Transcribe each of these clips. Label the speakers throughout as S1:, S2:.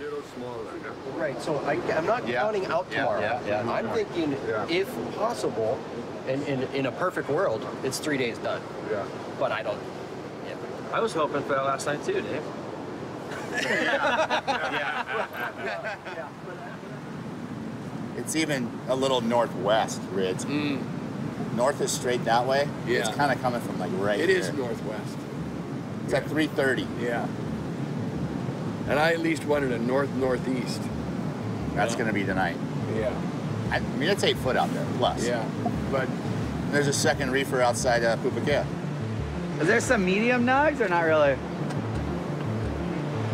S1: little smaller.
S2: Right, so I'm not counting out tomorrow. I'm thinking, if possible, and in a perfect world, it's 3 days done.
S1: Yeah.
S2: But I don't. Yeah.
S3: I was hoping for that last night too, Dave.
S4: It's even a little northwest, Ridge. North is straight that way.
S1: Yeah.
S4: It's kind of coming from like right
S1: It
S4: here.
S1: is northwest.
S4: It's at 3:30.
S1: Yeah. And I at least wanted a north-northeast.
S4: That's going to be tonight.
S1: Yeah.
S4: I mean, it's 8 foot out there, plus.
S1: Yeah. But
S4: there's a second reefer outside Pupukea.
S5: Is there some medium nugs or not really?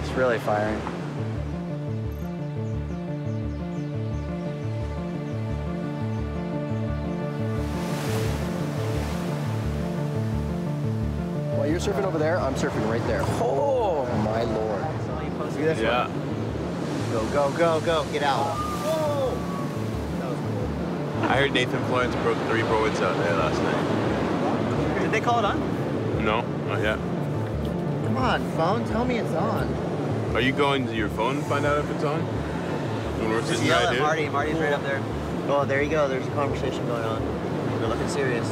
S5: It's really firing.
S2: While you're surfing over there, I'm surfing right there. Oh, my Lord.
S5: See this one? Go, go, go, go. Get out.
S6: I heard Nathan Florence broke 3 boards out there last night.
S5: Did they call it on?
S6: No, not yet.
S5: Come on, phone. Tell me it's on.
S6: Are you going to your phone to find out if it's on? When we're
S5: Just
S6: sitting
S5: yell
S6: right
S5: at
S6: here?
S5: Marty. Marty's right up there. Oh, there you go. There's a conversation going on. They're looking serious.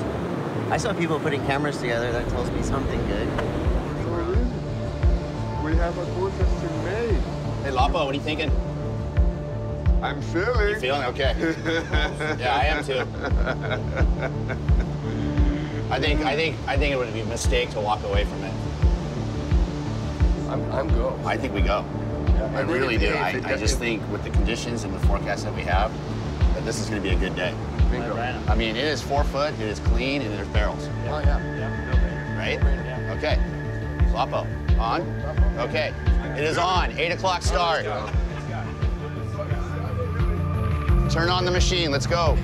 S5: I saw people putting cameras together. That tells me something good.
S1: we have a good system made.
S4: Hey, Lapo, what are you thinking?
S1: I'm feeling.
S4: You feeling okay? Yeah, I am too. I think it would be a mistake to walk away from it.
S2: I'm go.
S4: I think we go. I really do. I just think with the conditions and the forecast that we have, that this is going to be a good day. I mean, it is 4 foot, it is clean, and there's barrels.
S2: Oh, yeah.
S4: Right? Okay. Lapo, on? Okay. It is on. 8 o'clock start. Turn on the machine. Let's go.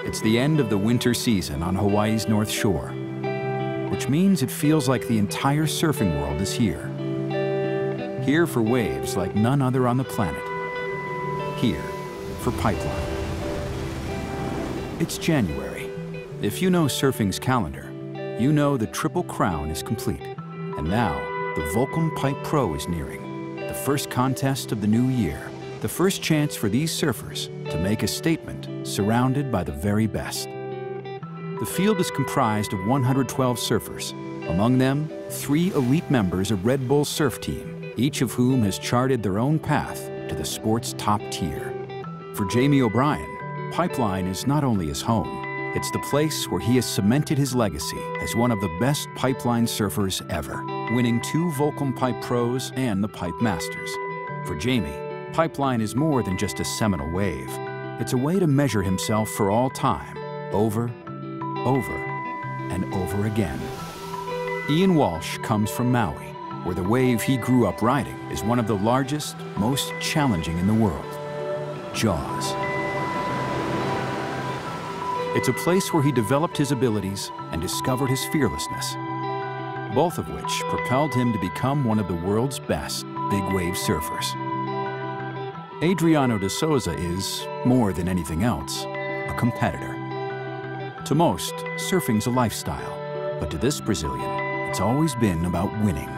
S7: It's the end of the winter season on Hawaii's North Shore, which means it feels like the entire surfing world is here. Here for waves like none other on the planet. Here for Pipeline. It's January. If you know surfing's calendar, you know the Triple Crown is complete. And now, the Volcom Pipe Pro is nearing. The first contest of the new year. The first chance for these surfers to make a statement surrounded by the very best. The field is comprised of 112 surfers. Among them, 3 elite members of Red Bull's surf team, each of whom has charted their own path to the sport's top tier. For Jamie O'Brien, Pipeline is not only his home, it's the place where he has cemented his legacy as one of the best pipeline surfers ever, winning 2 Volcom Pipe Pros and the Pipe Masters. For Jamie, Pipeline is more than just a seminal wave. It's a way to measure himself for all time, over, and over again. Ian Walsh comes from Maui, where the wave he grew up riding is one of the largest, most challenging in the world, Jaws. It's a place where he developed his abilities and discovered his fearlessness, both of which propelled him to become one of the world's best big wave surfers. Adriano de Souza is, more than anything else, a competitor. To most, surfing's a lifestyle, but to this Brazilian, it's always been about winning.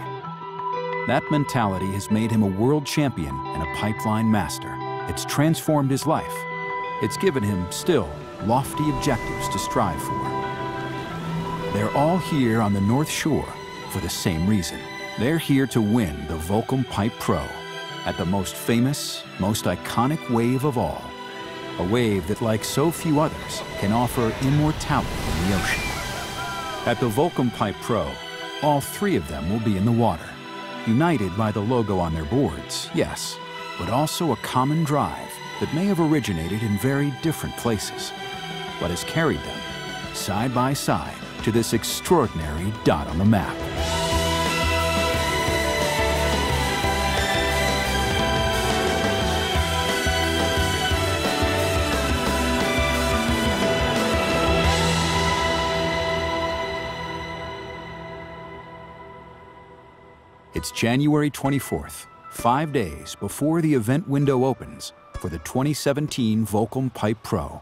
S7: That mentality has made him a world champion and a pipeline master. It's transformed his life. It's given him, still, lofty objectives to strive for. They're all here on the North Shore for the same reason. They're here to win the Volcom Pipe Pro at the most famous, most iconic wave of all. A wave that, like so few others, can offer immortality in the ocean. At the Volcom Pipe Pro, all 3 of them will be in the water, united by the logo on their boards, yes, but also a common drive that may have originated in very different places, but has carried them, side by side, to this extraordinary dot on the map. It's January 24th, 5 days before the event window opens for the 2017 Volcom Pipe Pro,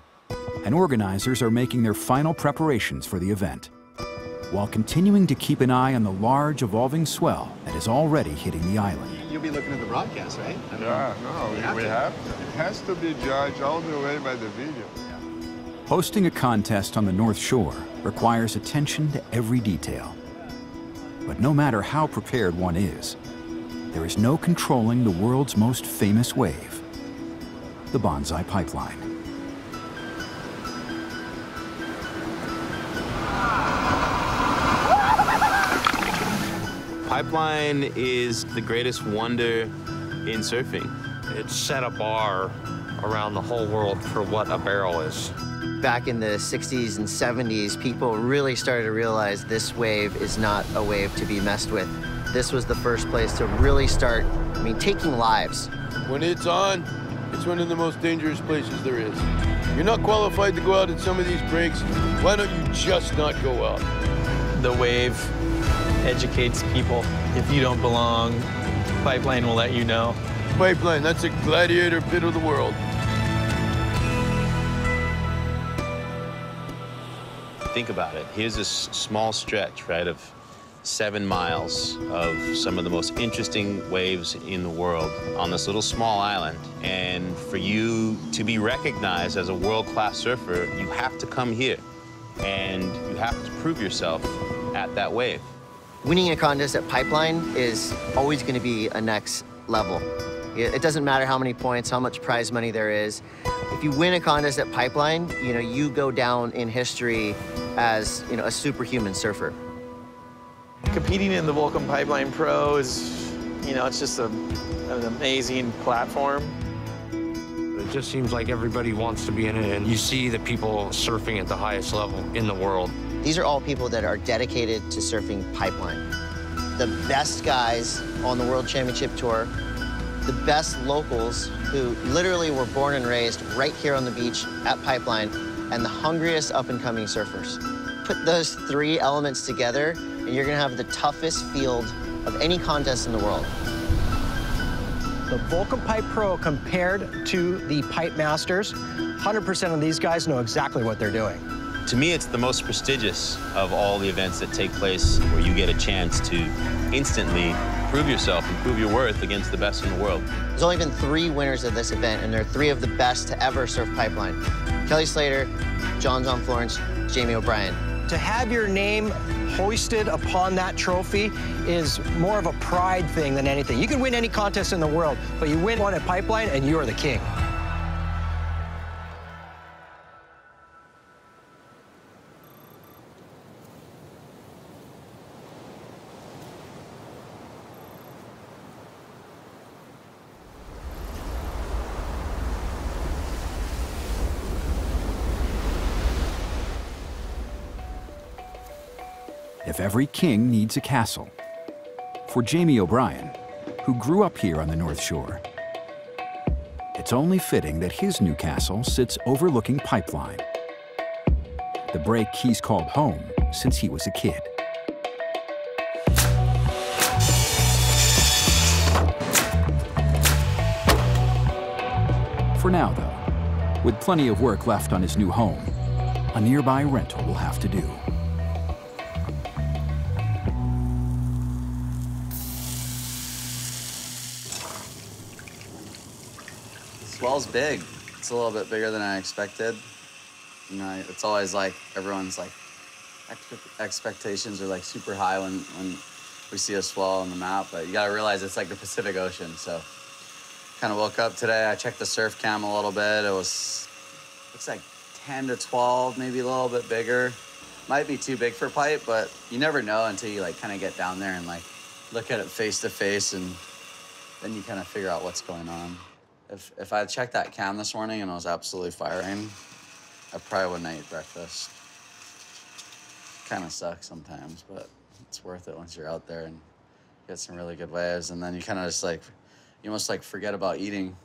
S7: and organizers are making their final preparations for the event, while continuing to keep an eye on the large evolving swell that is already hitting the island.
S4: You'll be looking at the broadcast, right? I mean,
S6: Yeah, no, we have to. It has to be judged all the way by the video.
S7: Hosting a contest on the North Shore requires attention to every detail. But no matter how prepared one is, there is no controlling the world's most famous wave, the Banzai Pipeline.
S6: Pipeline is the greatest wonder in surfing.
S3: It set a bar around the whole world for what a barrel is.
S5: Back in the 60s and 70s, people really started to realize this wave is not a wave to be messed with. This was the first place to really start, taking lives.
S1: When it's on, it's one of the most dangerous places there is. You're not qualified to go out at some of these breaks. Why don't you just not go out?
S8: The wave educates people. If you don't belong, Pipeline will let you know.
S1: Pipeline, that's a gladiator pit of the world.
S6: Think about it. Here's this small stretch, right, of 7 miles of some of the most interesting waves in the world on this little small island. And for you to be recognized as a world-class surfer, you have to come here. And you have to prove yourself at that wave.
S5: Winning a contest at Pipeline is always going to be a next level. It doesn't matter how many points, how much prize money there is. If you win a contest at Pipeline, you go down in history as, a superhuman surfer.
S8: Competing in the Volcom Pipeline Pro is, it's just an amazing platform.
S2: It just seems like everybody wants to be in it, and you see the people surfing at the highest level in the world.
S5: These are all people that are dedicated to surfing Pipeline. The best guys on the World Championship Tour, the best locals who literally were born and raised right here on the beach at Pipeline, and the hungriest up-and-coming surfers. Put those 3 elements together, and you're gonna have the toughest field of any contest in the world.
S2: The Volcom Pipe Pro compared to the Pipe Masters, 100% of these guys know exactly what they're doing.
S6: To me, it's the most prestigious of all the events that take place where you get a chance to instantly prove yourself and prove your worth against the best in the world.
S5: There's only been 3 winners of this event, and they're 3 of the best to ever surf Pipeline. Kelly Slater, John Florence, Jamie O'Brien.
S2: To have your name hoisted upon that trophy is more of a pride thing than anything. You can win any contest in the world, but you win one at Pipeline and you are the king.
S7: If every king needs a castle, for Jamie O'Brien, who grew up here on the North Shore, it's only fitting that his new castle sits overlooking Pipeline, the break he's called home since he was a kid. For now, though, with plenty of work left on his new home, a nearby rental will have to do.
S9: Swell's big. It's a little bit bigger than I expected. It's always like everyone's like expectations are like super high when we see a swell on the map, but you gotta realize it's like the Pacific Ocean. So kind of woke up today, I checked the surf cam a little bit. Looks like 10 to 12, maybe a little bit bigger. Might be too big for pipe, but you never know until you like kind of get down there and like look at it face to face, and then you kind of figure out what's going on. If I had checked that cam this morning and it was absolutely firing, I probably wouldn't have ate breakfast. Kind of sucks sometimes, but it's worth it once you're out there and get some really good waves, and then you kind of just like, you almost like forget about eating.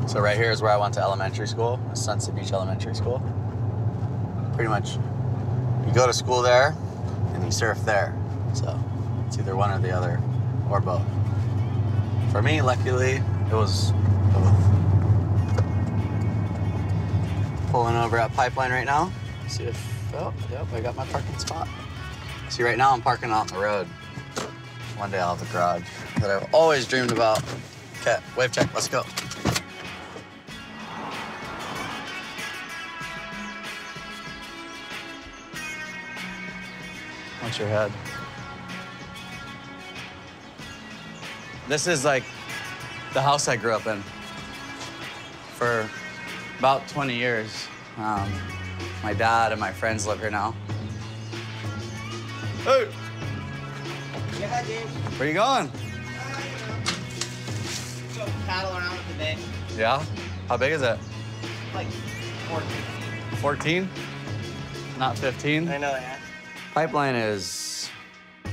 S9: So right here is where I went to elementary school, Sunset Beach Elementary School. Pretty much you go to school there and you surf there. So it's either one or the other, or both. For me, luckily, it was both. Pulling over at Pipeline right now. See if, oh, yep, I got my parking spot. See, right now I'm parking out on the road. One day I'll have a garage that I've always dreamed about. Okay, wave check, let's go. Watch your head. This is like the house I grew up in for about 20 years. My dad and my friends live here now. Hey!
S5: Yeah, James.
S9: Where you going?
S5: Go paddle around with the bay.
S9: Yeah? How big is it?
S5: Like 14.
S9: 14? Not 15?
S5: I know that.
S9: Pipeline is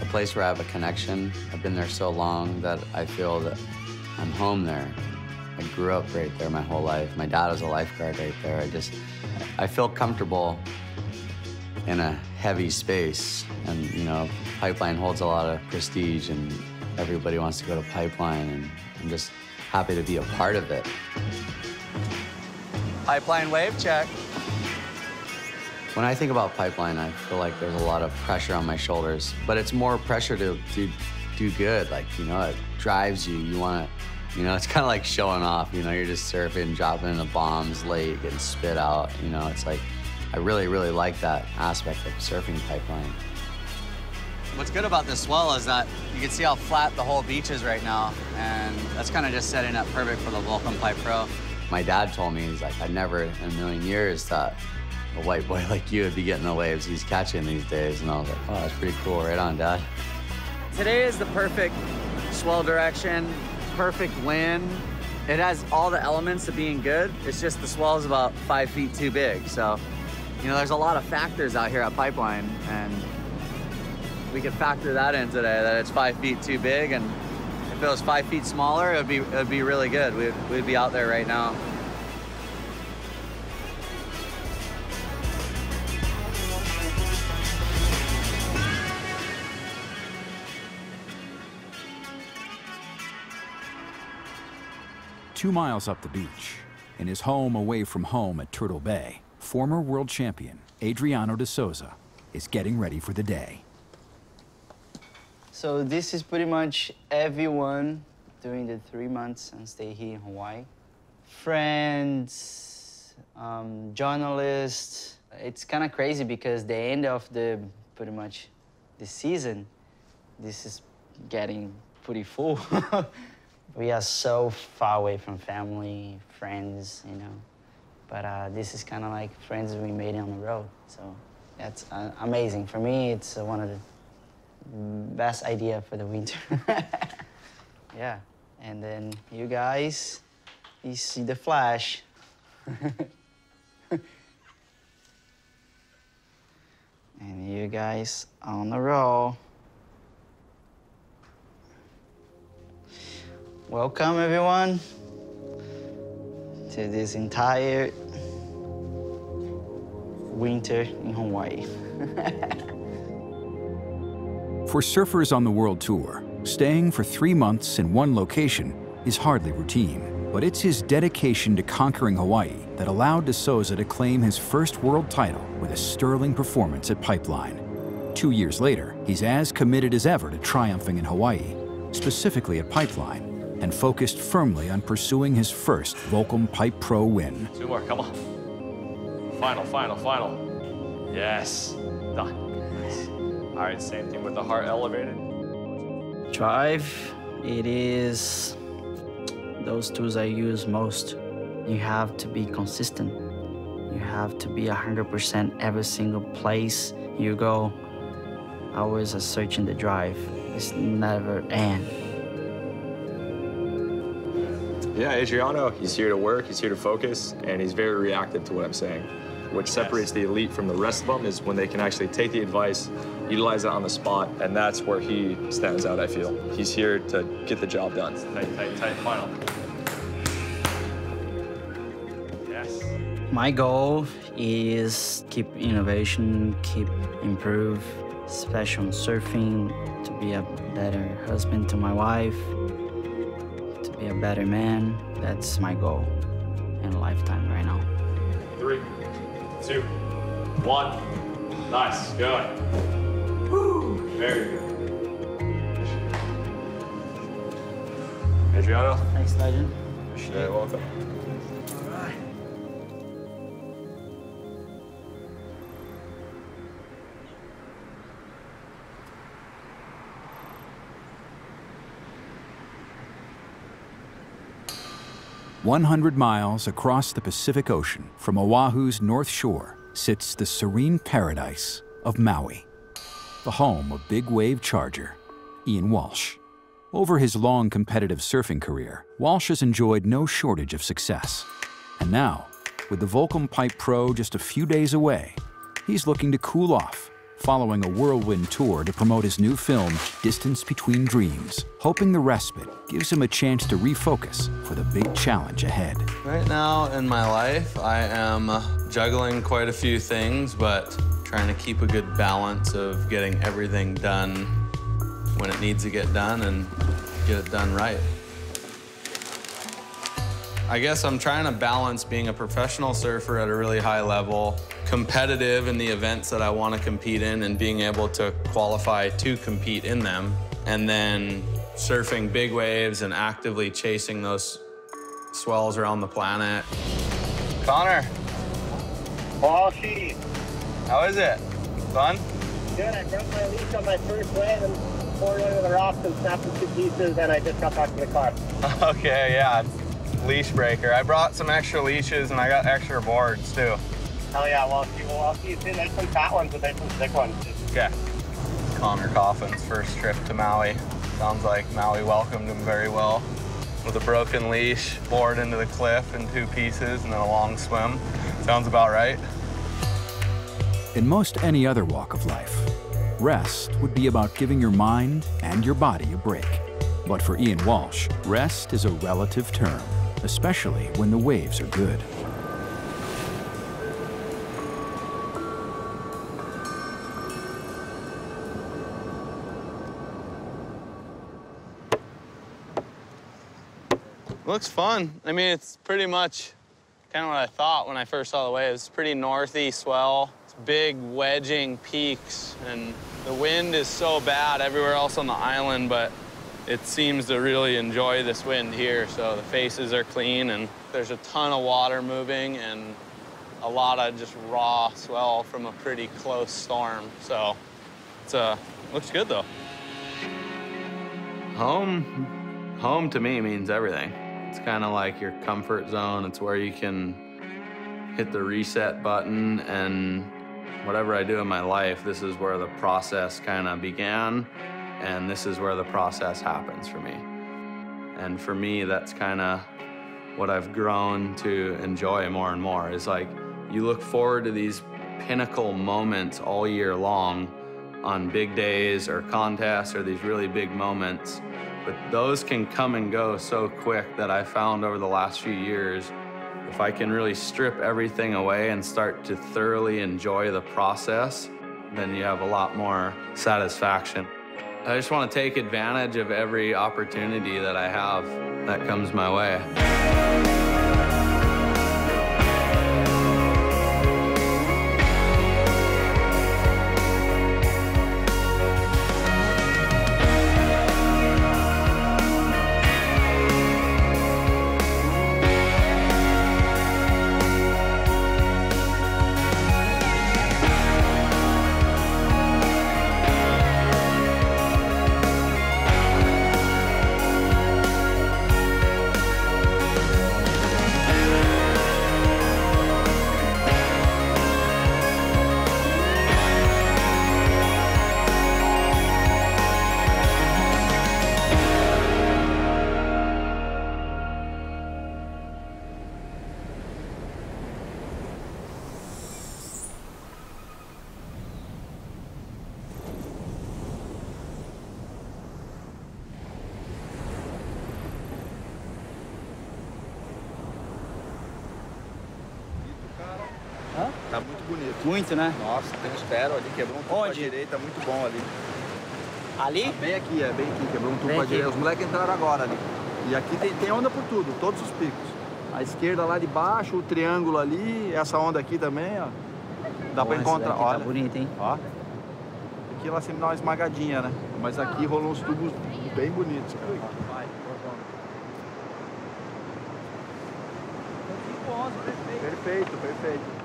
S9: a place where I have a connection. I've been there so long that I feel that I'm home there. I grew up right there my whole life. My dad was a lifeguard right there. I feel comfortable in a heavy space. And, you know, Pipeline holds a lot of prestige and everybody wants to go to Pipeline, and I'm just happy to be a part of it. Pipeline wave check. When I think about Pipeline, I feel like there's a lot of pressure on my shoulders, but it's more pressure to do good. Like, you know, it drives you. You want to, you know, it's kind of like showing off. You know, you're just surfing, dropping in the bombs late, getting spit out. You know, it's like, I really, really like that aspect of surfing Pipeline. What's good about this swell is that you can see how flat the whole beach is right now, and that's kind of just setting up perfect for the Volcom Pipe Pro. My dad told me, he's like, I never in a million years thought a white boy like you would be getting the waves he's catching these days. And I was like, oh, that's pretty cool. Right on, Dad. Today is the perfect swell direction, perfect wind. It has all the elements of being good. It's just the swell is about 5 feet too big. So, you know, there's a lot of factors out here at Pipeline, and we could factor that in today, that it's 5 feet too big. And if it was 5 feet smaller, it'd be really good. We'd be out there right now.
S7: Two miles up the beach, in his home away from home at Turtle Bay, former world champion Adriano de Souza is getting ready for the day.
S10: So this is pretty much everyone during the 3 months and stay here in Hawaii. Friends, journalists. It's kind of crazy because the end of pretty much the season, this is getting pretty full. We are so far away from family, friends, you know. But this is kind of like friends we made on the road. So that's amazing. For me, it's one of the best idea for the winter. Yeah, and then you guys, you see the flash. And you guys on the roll. Welcome, everyone, to this entire winter in Hawaii.
S7: For surfers on the world tour, staying for 3 months in one location is hardly routine. But it's his dedication to conquering Hawaii that allowed de Souza to claim his first world title with a sterling performance at Pipeline. 2 years later, he's as committed as ever to triumphing in Hawaii, specifically at Pipeline, and focused firmly on pursuing his first Volcom Pipe Pro win.
S3: 2 more, come on. Final. Yes, done. Nice. All right, same thing with the heart elevated.
S10: Drive, it is those tools I use most. You have to be consistent. You have to be 100% every single place you go. Always searching the drive. It's never end.
S11: Yeah, Adriano, he's here to work, he's here to focus, and he's very reactive to what I'm saying. What separates the elite from the rest of them is when they can actually take the advice, utilize it on the spot, and that's where he stands out, I feel. He's here to get the job done.
S3: Tight, final. Yes.
S10: My goal is keep innovation, keep improve, especially on surfing, to be a better husband to my wife, to be a better man. That's my goal in a lifetime right now.
S3: 3, 2, 1. Nice, good. Woo. Very good. Adriano.
S10: Thanks, Legend.
S3: You're welcome.
S10: All right.
S7: "100 miles across the Pacific Ocean from Oahu's North Shore sits the serene paradise of Maui, the home of big wave charger Ian Walsh. Over his long competitive surfing career, Walsh has enjoyed no shortage of success. And now, with the Volcom Pipe Pro just a few days away, he's looking to cool off, following a whirlwind tour to promote his new film, Distance Between Dreams, hoping the respite gives him a chance to refocus for the big challenge ahead.
S12: Right now in my life, I am juggling quite a few things, but trying to keep a good balance of getting everything done when it needs to get done and get it done right. I guess I'm trying to balance being a professional surfer at a really high level, competitive in the events that I want to compete in and being able to qualify to compete in them, and then surfing big waves and actively chasing those swells around the planet. Connor.
S13: Walshy.
S12: How is it? Fun?
S13: Good. I broke my leash on my first wave and poured under the rocks and snapped in 2 pieces, and I just got back to the car.
S12: Okay, yeah. Leash breaker. I brought some extra leashes and I got extra boards too.
S13: Hell yeah, well, I'll see you soon. There's some fat ones, but there's some thick ones.
S12: Okay. Connor Coffin's first trip to Maui. Sounds like Maui welcomed him very well. With a broken leash, board into the cliff in 2 pieces, and then a long swim. Sounds about right.
S7: In most any other walk of life, rest would be about giving your mind and your body a break. But for Ian Walsh, rest is a relative term, especially when the waves are good.
S12: Looks fun. I mean, it's pretty much kind of what I thought when I first saw the waves. It's pretty northy swell. It's big wedging peaks, and the wind is so bad everywhere else on the island, but it seems to really enjoy this wind here. So the faces are clean, and there's a ton of water moving and a lot of just raw swell from a pretty close storm. So it's looks good though. Home to me means everything. It's kind of like your comfort zone. It's where you can hit the reset button, and whatever I do in my life, this is where the process kind of began, and this is where the process happens for me. And for me, that's kind of what I've grown to enjoy more and more, is like, you look forward to these pinnacle moments all year long on big days or contests or these really big moments. But those can come and go so quick that I found over the last few years, if I can really strip everything away and start to thoroughly enjoy the process, then you have a lot more satisfaction. I just want to take advantage of every opportunity that I have that comes my way.
S10: Muito, né?
S14: Nossa, tem um espero ali, quebrou um tubo pra direita, muito bom ali.
S10: Ali?
S14: Bem aqui, bem aqui, quebrou um tubo
S10: Bem
S14: pra
S10: aqui.
S14: direita. Os moleques entraram agora ali. E aqui tem onda por tudo, todos os picos. A esquerda lá de baixo, o triângulo ali, essa onda aqui também, ó. Dá pra encontrar, olha.
S10: Tá bonito, hein?
S14: Ó. Aqui ela sempre dá uma esmagadinha, né? Mas aqui rolou uns tubos bem bonitos. Vai, perfeito, perfeito.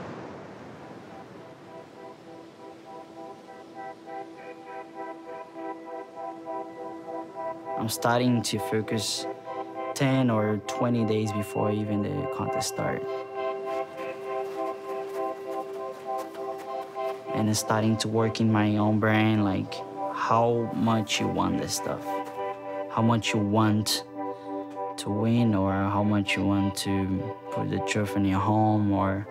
S10: I'm starting to focus 10 or 20 days before even the contest start. And it's starting to work in my own brain, like how much you want this stuff, how much you want to win, or how much you want to put the trophy in your home, or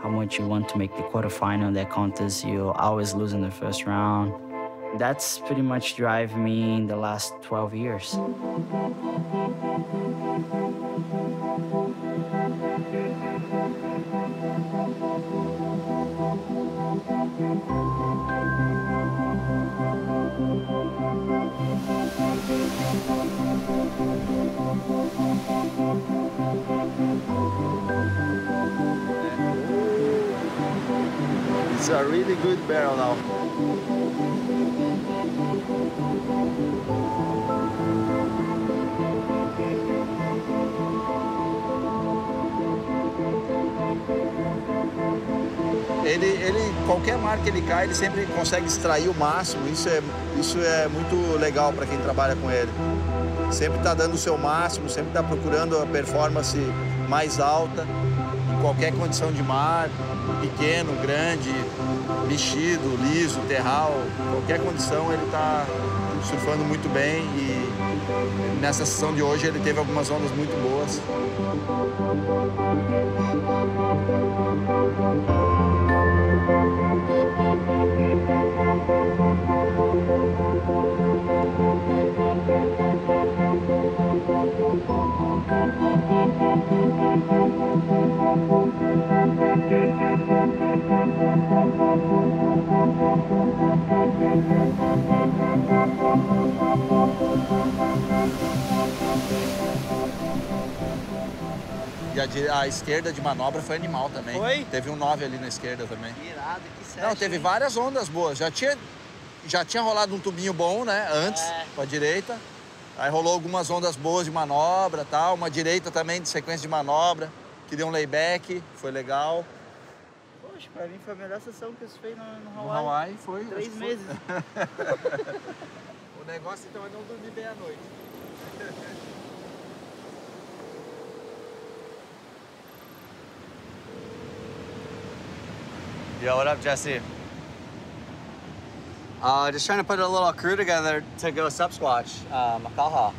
S10: how much you want to make the quarterfinal of that contest. You always lose in the first round. That's pretty much drive me in the last 12 years.
S14: It's a really good barrel now. Qualquer mar que ele cai, ele sempre consegue extrair o máximo. Isso é muito legal para quem trabalha com ele. Sempre está dando o seu máximo, sempre está procurando a performance mais alta, em qualquer condição de mar, pequeno, grande, mexido, liso, terral, qualquer condição ele está surfando muito bem e nessa sessão de hoje ele teve algumas ondas muito boas. E a esquerda de manobra foi animal também.
S10: Foi?
S14: Teve um 9 ali na esquerda também.
S10: Irado, que sete.
S14: Não, teve várias ondas boas. Já tinha rolado um tubinho bom, né? Antes, com a direita. Aí rolou algumas ondas boas de manobra e tal. Uma direita também de sequência de manobra, que deu um layback, foi legal.
S10: Poxa, pra mim foi a melhor sessão que eu fiz no Hawaii.
S14: No Hawaii foi.
S10: 3 meses.
S14: O negócio então é não dormir bem à noite.
S9: Yo, what up, Jesse? Just trying to put a little crew together to go sub-squatch, Makaha.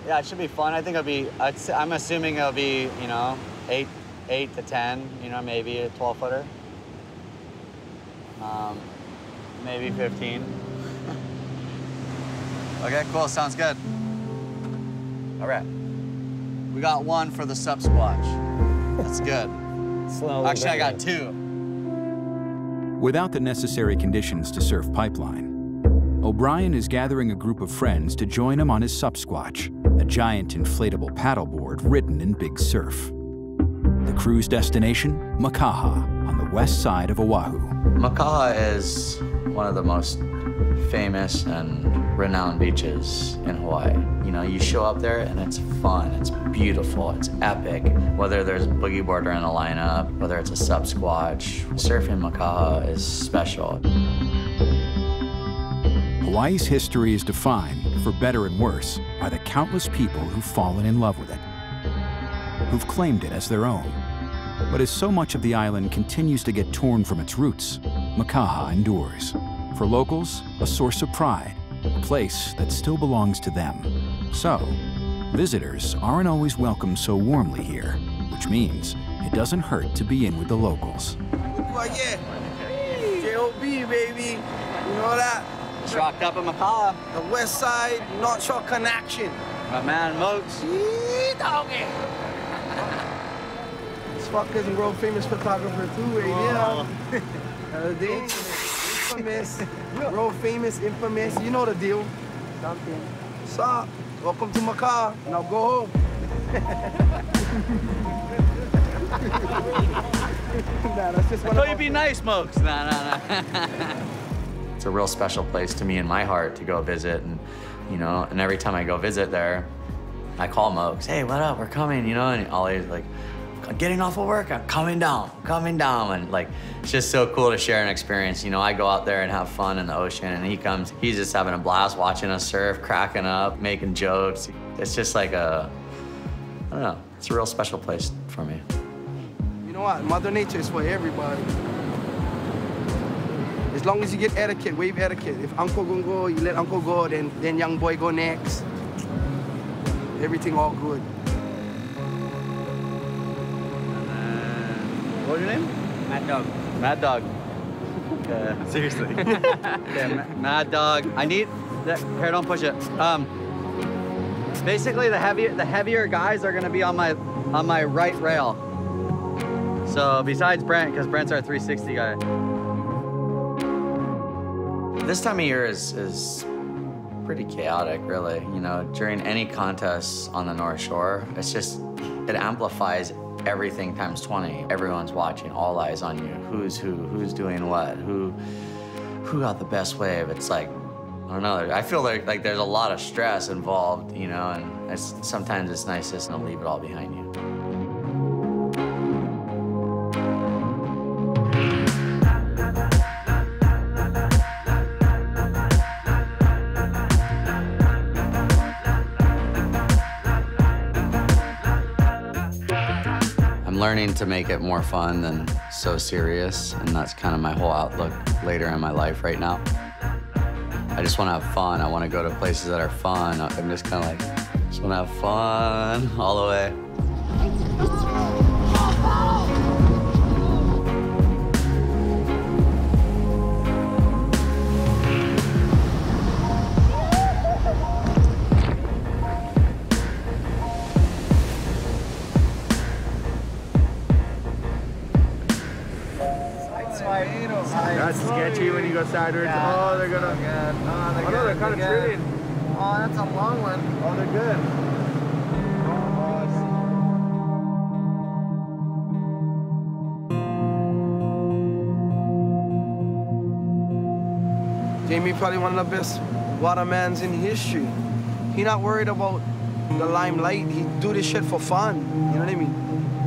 S9: Yeah, it should be fun. I think it'll be, I'm assuming it'll be, you know, 8 to 10, you know, maybe a 12-footer. Maybe 15. Okay, cool, sounds good. All right. We got one for the sub-squatch. That's good. Actually, I got 2.
S7: Without the necessary conditions to surf Pipeline, O'Brien is gathering a group of friends to join him on his Sub-Squatch, a giant inflatable paddleboard written in big surf. The crew's destination, Makaha, on the west side of Oahu.
S12: Makaha is one of the most famous and renowned beaches in Hawaii. You know, you show up there and it's fun, it's beautiful, it's epic. Whether there's a boogie boarder in the lineup, whether it's a sub-squatch, surfing Makaha is special.
S7: Hawaii's history is defined, for better and worse, by the countless people who've fallen in love with it, who've claimed it as their own. But as so much of the island continues to get torn from its roots, Makaha endures. For locals, a source of pride, a place that still belongs to them. So, visitors aren't always welcomed so warmly here, which means it doesn't hurt to be in with the locals.
S15: Yeah, J.O.B. baby, you know that?
S9: Just rocked up at Makaha.
S15: The west side, North Shore connection.
S9: My man, Mokes.
S15: Doggy. fuckers and world famous photographer too, right here. Infamous, world famous, infamous. You know the deal. Something. What's up? Welcome to my car. Now go home. Nah, that's just
S9: I thought you'd be nice, Mokes. Nah. It's a real special place to me in my heart to go visit, and and every time I go visit there, I call Mokes. Hey, what up? We're coming, and always like, I'm getting off of work. I'm coming down, and like, it's just so cool to share an experience. I go out there and have fun in the ocean, and he comes. He's just having a blast watching us surf, cracking up, making jokes. It's just like I don't know. It's a real special place for me.
S15: You know what? Mother Nature is for everybody. As long as you get etiquette, wave etiquette. If Uncle gonna go, you let Uncle go, then young boy go next. Everything all good.
S9: What's your name?
S10: Mad Dog.
S9: Mad Dog. Seriously. Yeah, Mad Dog. Here, don't push it. Basically, the heavier guys are gonna be on my right rail. So besides Brent, because Brent's our 360 guy. This time of year is pretty chaotic, really. During any contests on the North Shore, it amplifies everything times 20. Everyone's watching, all eyes on you. Who's who, who's doing what, who got the best wave. It's like, I don't know, I feel like there's a lot of stress involved, and sometimes it's nice just to leave it all behind you. Learning to make it more fun than so serious, and that's kind of my whole outlook later in my life right now. I just want to have fun. I want to go to places that are fun. I'm just kind of like, just want to have fun all the way.
S14: That's sketchy when you go sideways. Oh, they're gonna. Oh, no, they're kind of pretty.
S15: Oh, that's a long one.
S14: Oh, they're good.
S15: Jamie probably one of the best watermans in history. He not worried about the limelight. He do this shit for fun. You know what I mean?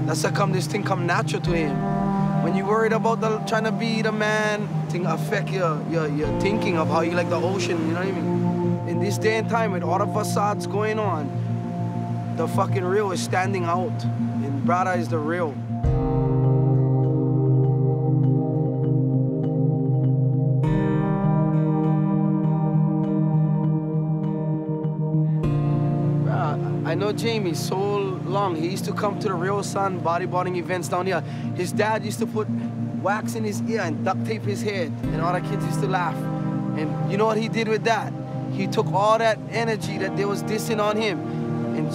S15: That's how come this thing come natural to him. When you worried about trying to be the man, thing affect your thinking of how you like the ocean, you know what I mean? In this day and time, with all the facades going on, the fucking real is standing out. And Brada is the real. I know Jamie so long. He used to come to the Real Sun bodyboarding events down here. His dad used to put wax in his ear and duct tape his head, and all the kids used to laugh. And you know what he did with that? He took all that energy that they was dissing on him and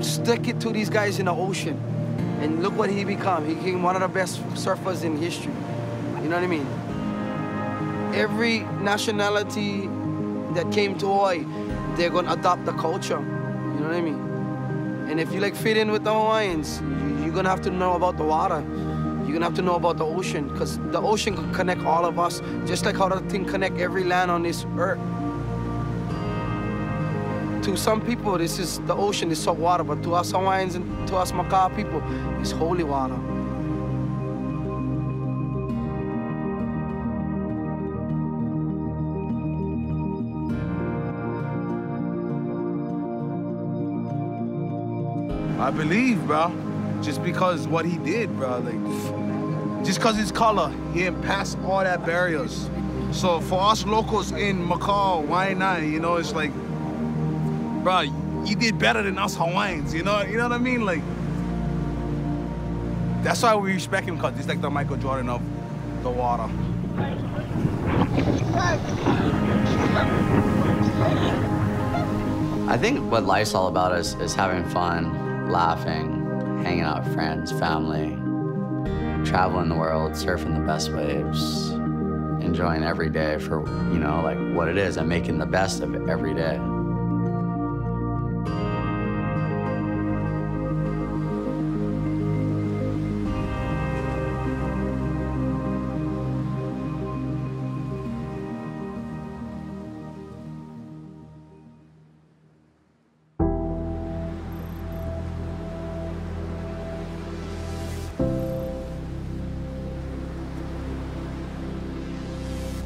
S15: stuck it to these guys in the ocean. And look what he became. He became one of the best surfers in history. You know what I mean? Every nationality that came to Hawaii, they're gonna adopt the culture. You know what I mean? And if you like fit in with the Hawaiians, you're gonna have to know about the water. You're gonna have to know about the ocean, because the ocean can connect all of us, just like how the thing connect every land on this earth. To some people, this is the ocean, is salt water, but to us Hawaiians and to us Macau people, it's holy water.
S14: I believe, bro. Just because what he did, bro. Like, just because his color, he didn't pass all that barriers. So for us locals in Macau, why not? It's like, bro, you did better than us Hawaiians. You know what I mean? Like, that's why we respect him, because he's like the Michael Jordan of the water.
S9: I think what life's all about is having fun, laughing, hanging out with friends, family, traveling the world, surfing the best waves, enjoying every day for, you know, like what it is and making the best of it every day.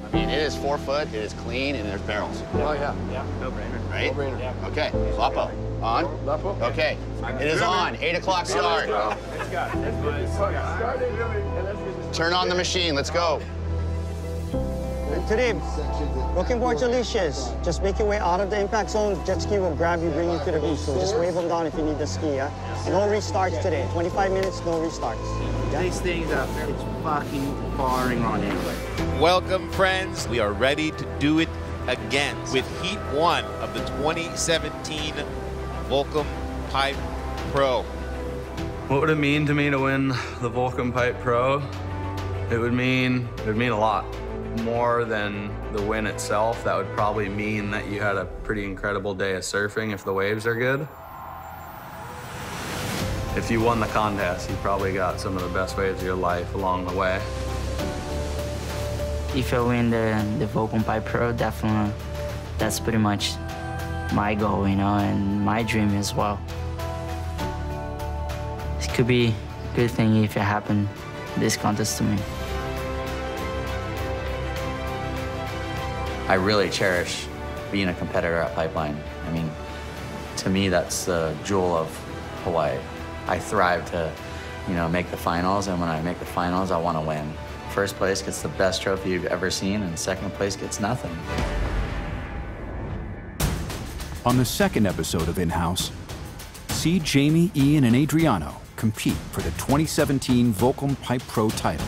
S4: I mean, it is 4 foot, it is clean, and there's barrels.
S14: Oh, yeah.
S3: Yeah, no brainer.
S4: Right?
S14: No brainer.
S3: Yeah.
S4: Okay, Lapo, on?
S14: Lapo.
S4: Okay, it is on, 8 o'clock start.
S3: Let's go.
S4: Turn on the machine, let's go.
S16: Today, congratulations. Just make your way out of the impact zone. Jet ski will grab you, bring you to the beach. So just wave them down if you need the ski, yeah? No restarts today. 25 minutes, no restarts. Yeah?
S10: These things are, it's fucking boring on anyway.
S6: Welcome, friends. We are ready to do it again with Heat 1 of the 2017 Volcom Pipe Pro.
S12: What would it mean to me to win the Volcom Pipe Pro? It would mean a lot. More than the win itself, that would probably mean that you had a pretty incredible day of surfing if the waves are good. If you won the contest, you probably got some of the best waves of your life along the way.
S10: If I win the Volcom Pipe Pro, definitely, that's pretty much my goal, you know, and my dream as well. It could be a good thing if it happened, this contest to me.
S9: I really cherish being a competitor at Pipeline. I mean, to me, that's the jewel of Hawaii. I thrive to, you know, make the finals, and when I make the finals, I want to win. First place gets the best trophy you've ever seen, and second place gets nothing.
S7: On the second episode of In-House, see Jamie, Ian, and Adriano compete for the 2017 Volcom Pipe Pro title.